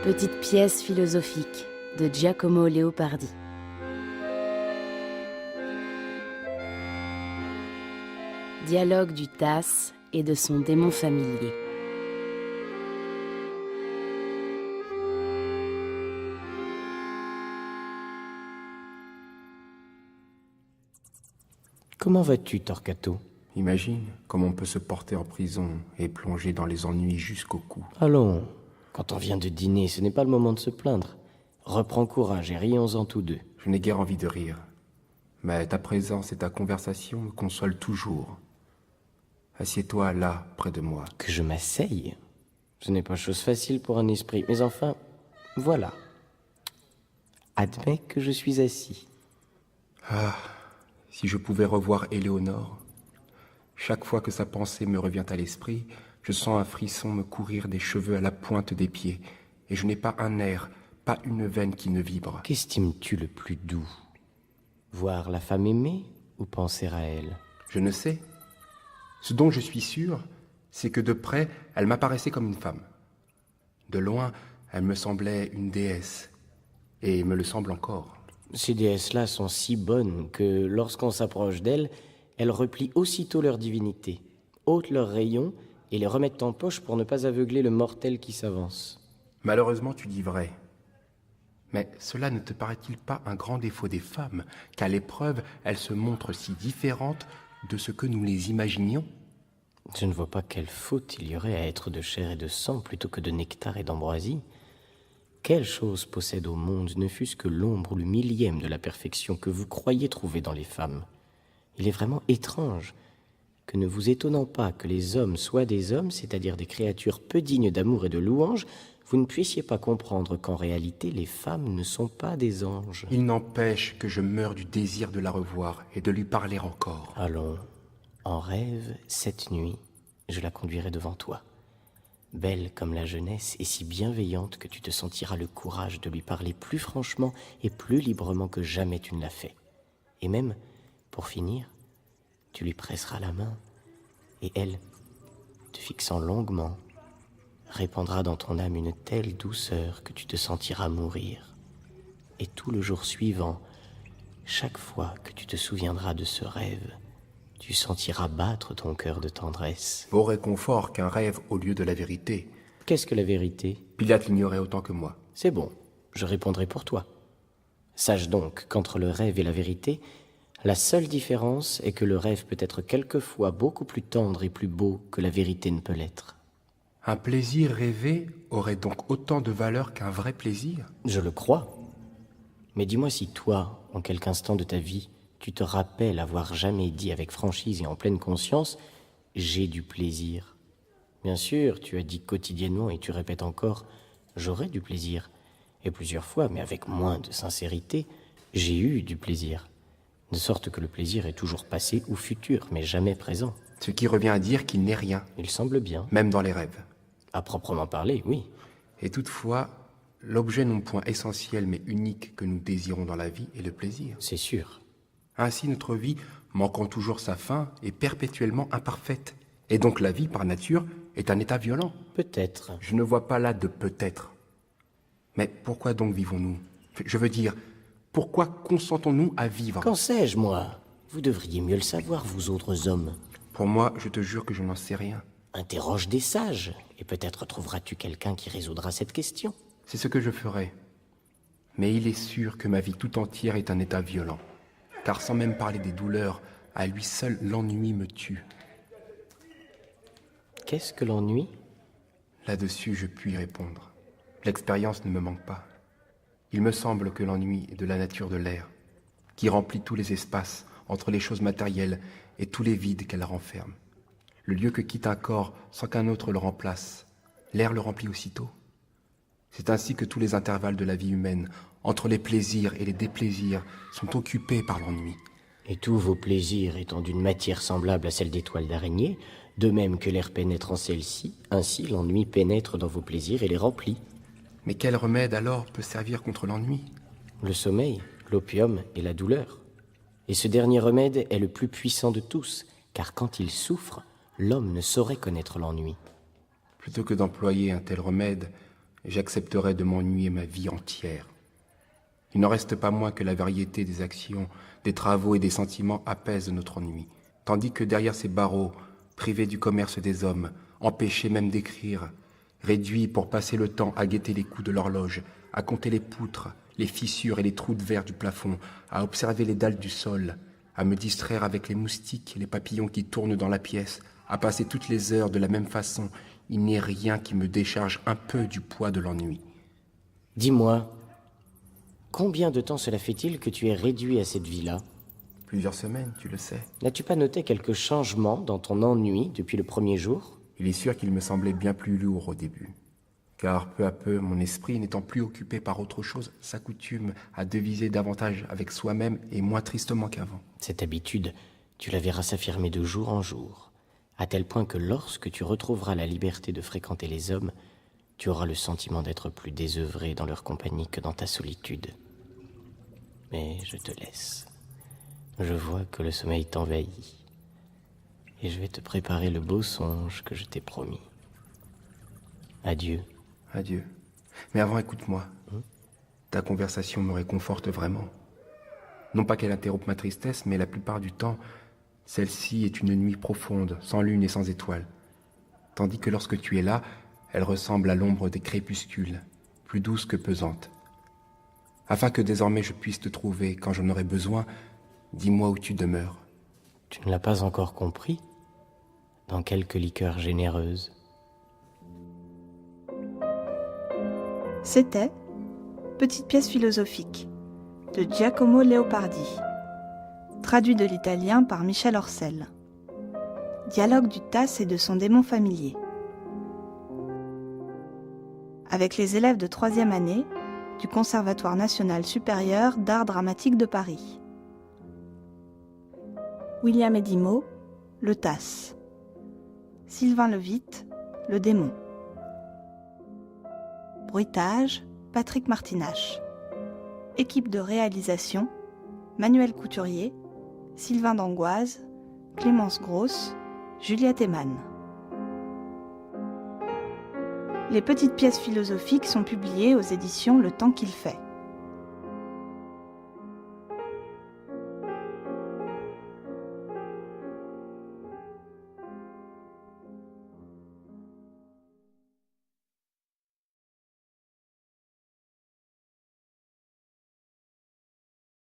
Petite pièce philosophique de Giacomo Leopardi. Dialogue du Tasse et de son démon familier. Comment vas-tu, Torquato? Imagine comment on peut se porter en prison et plonger dans les ennuis jusqu'au cou. Allons, quand on vient de dîner, ce n'est pas le moment de se plaindre. Reprends courage et rions-en tous deux. Je n'ai guère envie de rire, mais ta présence et ta conversation me consolent toujours. Assieds-toi là, près de moi. Que je m'asseye? Ce n'est pas chose facile pour un esprit, mais enfin, voilà. Admets que je suis assis. Ah, si je pouvais revoir Éléonore. Chaque fois que sa pensée me revient à l'esprit, je sens un frisson me courir des cheveux à la pointe des pieds, et je n'ai pas un nerf, pas une veine qui ne vibre. Qu'estimes-tu le plus doux? Voir la femme aimée ou penser à elle? Je ne sais. Ce dont je suis sûr, c'est que de près, elle m'apparaissait comme une femme. De loin, elle me semblait une déesse, et me le semble encore. Ces déesses-là sont si bonnes que, lorsqu'on s'approche d'elles, elles replient aussitôt leur divinité, ôtent leurs rayons et les remettent en poche pour ne pas aveugler le mortel qui s'avance. Malheureusement, tu dis vrai. Mais cela ne te paraît-il pas un grand défaut des femmes, qu'à l'épreuve, elles se montrent si différentes de ce que nous les imaginions? Je ne vois pas quelle faute il y aurait à être de chair et de sang plutôt que de nectar et d'ambroisie. Quelle chose possède au monde, ne fût-ce que l'ombre ou le millième de la perfection que vous croyez trouver dans les femmes? Il est vraiment étrange que, ne vous étonnant pas que les hommes soient des hommes, c'est-à-dire des créatures peu dignes d'amour et de louange, vous ne puissiez pas comprendre qu'en réalité, les femmes ne sont pas des anges. Il n'empêche que je meurs du désir de la revoir et de lui parler encore. Allons, en rêve, cette nuit, je la conduirai devant toi. Belle comme la jeunesse et si bienveillante que tu te sentiras le courage de lui parler plus franchement et plus librement que jamais tu ne l'as fait. Et même, pour finir, tu lui presseras la main, et elle, te fixant longuement, répandra dans ton âme une telle douceur que tu te sentiras mourir. Et tout le jour suivant, chaque fois que tu te souviendras de ce rêve, tu sentiras battre ton cœur de tendresse. Beau réconfort qu'un rêve au lieu de la vérité. Qu'est-ce que la vérité? Pilate l'ignorait autant que moi. C'est bon, je répondrai pour toi. Sache donc qu'entre le rêve et la vérité, la seule différence est que le rêve peut être quelquefois beaucoup plus tendre et plus beau que la vérité ne peut l'être. Un plaisir rêvé aurait donc autant de valeur qu'un vrai plaisir? Je le crois. Mais dis-moi si toi, en quelque instant de ta vie, tu te rappelles avoir jamais dit avec franchise et en pleine conscience « j'ai du plaisir ». Bien sûr, tu as dit quotidiennement et tu répètes encore « j'aurai du plaisir ». Et plusieurs fois, mais avec moins de sincérité, « j'ai eu du plaisir ». De sorte que le plaisir est toujours passé ou futur, mais jamais présent. Ce qui revient à dire qu'il n'est rien, Il semble bien. même dans les rêves. À proprement parler, oui. Et toutefois, l'objet non point essentiel mais unique que nous désirons dans la vie est le plaisir. C'est sûr. Ainsi notre vie, manquant toujours sa fin, est perpétuellement imparfaite. Et donc la vie, par nature, est un état violent. Peut-être. Je ne vois pas là de peut-être. Mais pourquoi donc vivons-nous? Je veux dire, pourquoi consentons-nous à vivre? Qu'en sais-je, moi? Vous devriez mieux le savoir, vous autres hommes. Pour moi, je te jure que je n'en sais rien. Interroge des sages, et peut-être trouveras-tu quelqu'un qui résoudra cette question. C'est ce que je ferai. Mais il est sûr que ma vie tout entière est un état violent. Car sans même parler des douleurs, à lui seul l'ennui me tue. Qu'est-ce que l'ennui? Là-dessus, je puis répondre. L'expérience ne me manque pas. Il me semble que l'ennui est de la nature de l'air, qui remplit tous les espaces entre les choses matérielles et tous les vides qu'elle renferme. Le lieu que quitte un corps sans qu'un autre le remplace, l'air le remplit aussitôt. C'est ainsi que tous les intervalles de la vie humaine, entre les plaisirs et les déplaisirs, sont occupés par l'ennui. Et tous vos plaisirs étant d'une matière semblable à celle des toiles d'araignée, de même que l'air pénètre en celle-ci, ainsi l'ennui pénètre dans vos plaisirs et les remplit. Mais quel remède alors peut servir contre l'ennui? Le sommeil, l'opium et la douleur. Et ce dernier remède est le plus puissant de tous, car quand il souffre, l'homme ne saurait connaître l'ennui. Plutôt que d'employer un tel remède, j'accepterais de m'ennuyer ma vie entière. Il n'en reste pas moins que la variété des actions, des travaux et des sentiments apaise notre ennui, tandis que derrière ces barreaux, privés du commerce des hommes, empêchés même d'écrire, réduits pour passer le temps à guetter les coups de l'horloge, à compter les poutres, les fissures et les trous de verre du plafond, à observer les dalles du sol, à me distraire avec les moustiques et les papillons qui tournent dans la pièce, à passer toutes les heures de la même façon, il n'est rien qui me décharge un peu du poids de l'ennui. Dis-moi, combien de temps cela fait-il que tu es réduit à cette vie-là? Plusieurs semaines, tu le sais. N'as-tu pas noté quelques changements dans ton ennui depuis le premier jour? Il est sûr qu'il me semblait bien plus lourd au début. Car peu à peu, mon esprit, n'étant plus occupé par autre chose, s'accoutume à deviser davantage avec soi-même et moins tristement qu'avant. Cette habitude, tu la verras s'affirmer de jour en jour, à tel point que lorsque tu retrouveras la liberté de fréquenter les hommes, tu auras le sentiment d'être plus désœuvré dans leur compagnie que dans ta solitude. Mais je te laisse. Je vois que le sommeil t'envahit, et je vais te préparer le beau songe que je t'ai promis. Adieu. Adieu. Mais avant, écoute-moi. Ta conversation me réconforte vraiment. Non pas qu'elle interrompe ma tristesse, mais la plupart du temps, celle-ci est une nuit profonde, sans lune et sans étoiles. Tandis que lorsque tu es là, elle ressemble à l'ombre des crépuscules, plus douce que pesante. Afin que désormais je puisse te trouver quand j'en aurai besoin, dis-moi où tu demeures. Tu ne l'as pas encore compris? Dans quelques liqueurs généreuses. C'était Petite pièce philosophique de Giacomo Leopardi, traduit de l'italien par Michel Orcel. Dialogue du Tasse et de son démon familier. Avec les élèves de 3e année du Conservatoire national supérieur d'art dramatique de Paris. William Edimo, le Tasse. Sylvain Levitte, le démon. Bruitage, Patrick Martinache. Équipe de réalisation, Manuel Couturier, Sylvain d'Angoise, Clémence Grosse, Juliette Eman. Les petites pièces philosophiques sont publiées aux éditions Le Temps qu'il fait.